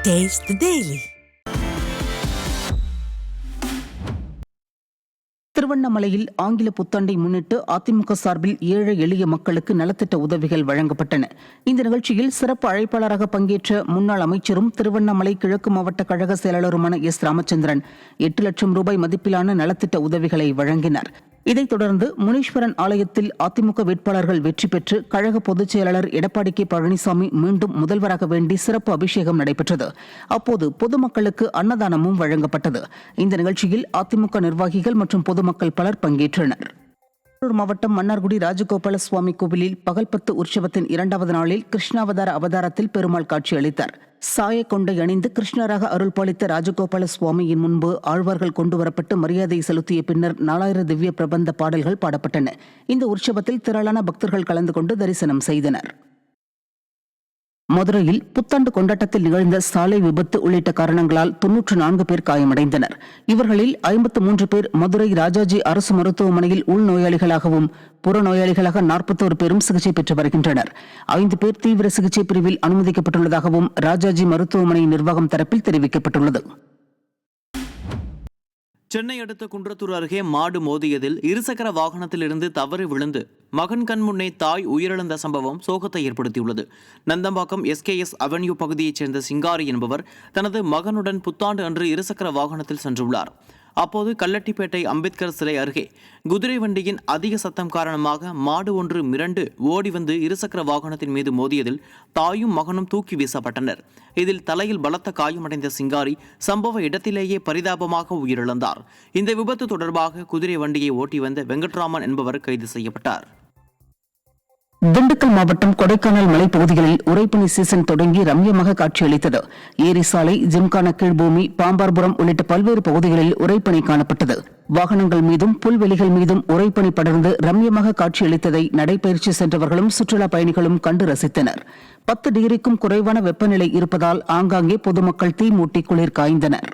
Taste the Daily. திருவண்ணாமலையில் ஆங்கில புத்தாண்டை முன்னிட்டு அதிமுக சார்பில் ஏழை எளிய மக்களுக்கு நலத்திட்ட உதவிகள் வழங்கப்பட்டன. இந்த நிகழ்ச்சியில் சிறப்பு அழைப்பாளராக பங்கேற்ற முன்னாள் அமைச்சரும் திருவண்ணாமலை கிழக்கு மாவட்ட கழக செயலாளருமான எஸ். ராமச்சந்திரன் 8 லட்சம் ரூபாய் மதிப்பிலான நலத்திட்ட உதவிகளை வழங்கினார். இதைத் தொடர்ந்து முனீஸ்வரன் ஆலயத்தில் அதிமுக வேட்பாளர்கள் வெற்றி பெற்று கழக பொதுச் செயலாளர் எடப்பாடி கே. பழனிசாமி மீண்டும் முதல்வராக வேண்டி சிறப்பு அபிஷேகம் நடைபெற்றது. அப்போது பொதுமக்களுக்கு அன்னதானமும் வழங்கப்பட்டது. இந்த நிகழ்ச்சியில் அதிமுக நிர்வாகிகள் மற்றும் பொதுமக்கள் பலர் பங்கேற்றனர். திருவாரூர் மாவட்டம் மன்னார்குடி ராஜகோபால சுவாமி கோவிலில் பகல்பத்து உற்சவத்தின் 2வது நாளில் கிருஷ்ணாவதார அவதாரத்தில் பெருமாள் காட்சியளித்தார். சாய கொண்டை அணிந்து கிருஷ்ணராக அருள்பாலித்த ராஜகோபால சுவாமியின் முன்பு ஆழ்வார்கள் கொண்டுவரப்பட்டு மரியாதை செலுத்திய பின்னர் 4000 திவ்ய பிரபந்த பாடல்கள் பாடப்பட்டன. இந்த உற்சவத்தில் திரளான பக்தர்கள் கலந்து கொண்டு தரிசனம் செய்தனர். மதுரையில் புத்தாண்டு கொண்டாட்டத்தில் நிகழ்ந்த சாலை விபத்து உள்ளிட்ட காரணங்களால் 94 பேர் காயமடைந்தனர். இவர்களில் 53 பேர் மதுரை ராஜாஜி அரசு மருத்துவமனையில் உள்நோயாளிகளாகவும் புறநோயாளிகளாக 41 பேரும் சிகிச்சை பெற்று வருகின்றனர். 5 பேர் தீவிர சிகிச்சை பிரிவில் அனுமதிக்கப்பட்டுள்ளதாகவும் ராஜாஜி மருத்துவமனை நிர்வாகம் தரப்பில் தெரிவிக்கப்பட்டுள்ளது. சென்னை அடுத்த குன்றத்தூர் அருகே மாடு மோதியதில் இருசக்கர வாகனத்தில் இருந்து தவறி விழுந்து மகன் கண்முன்னே தாய் உயிரிழந்த சம்பவம் சோகத்தை ஏற்படுத்தியுள்ளது. நந்தம்பாக்கம் எஸ்கேஎஸ் அவென்யூ பகுதியைச் சேர்ந்த சிங்காரி என்பவர் தனது மகனுடன் புத்தாண்டு அன்று இருசக்கர வாகனத்தில் சென்றுள்ளார். அப்போது கல்லட்டிப்பேட்டை அம்பேத்கர் சிலை அருகே குதிரை வண்டியின் அதிக சத்தம் காரணமாக மாடு ஒன்று மிரண்டு ஓடி வந்து இருசக்கர வாகனத்தின் மீது மோதியதில் தாயும் மகனும் தூக்கி வீசப்பட்டனர். இதில் தலையில் பலத்த காயமடைந்த சிங்காரி சம்பவ இடத்திலேயே பரிதாபமாக உயிரிழந்தார். இந்த விபத்து தொடர்பாக குதிரை வண்டியை ஓட்டி வந்த வெங்கட்ராமன் என்பவர் கைது செய்யப்பட்டார். திண்டுக்கல் மாவட்டம் கொடைக்கானல் மலைப்பகுதிகளில் உறைபனி சீசன் தொடங்கி ரம்யமாக காட்சியளித்தது. ஏரி சாலை, ஜிம்கானா கீழ்பூமி, பாம்பார்புரம் உள்ளிட்ட பல்வேறு பகுதிகளில் உறைபனி காணப்பட்டது. வாகனங்கள் மீதும் புல்வெளிகள் மீதும் உறைபனி படர்ந்து ரம்யமாக காட்சியளித்ததை நடைபயிற்சி சென்றவர்களும் சுற்றுலா பயணிகளும் கண்டு ரசித்தனர். 10 டிகிரிக்கும் குறைவான வெப்பநிலை இருப்பதால் ஆங்காங்கே பொதுமக்கள் தீ மூட்டி குளிர் காய்ந்தனர்.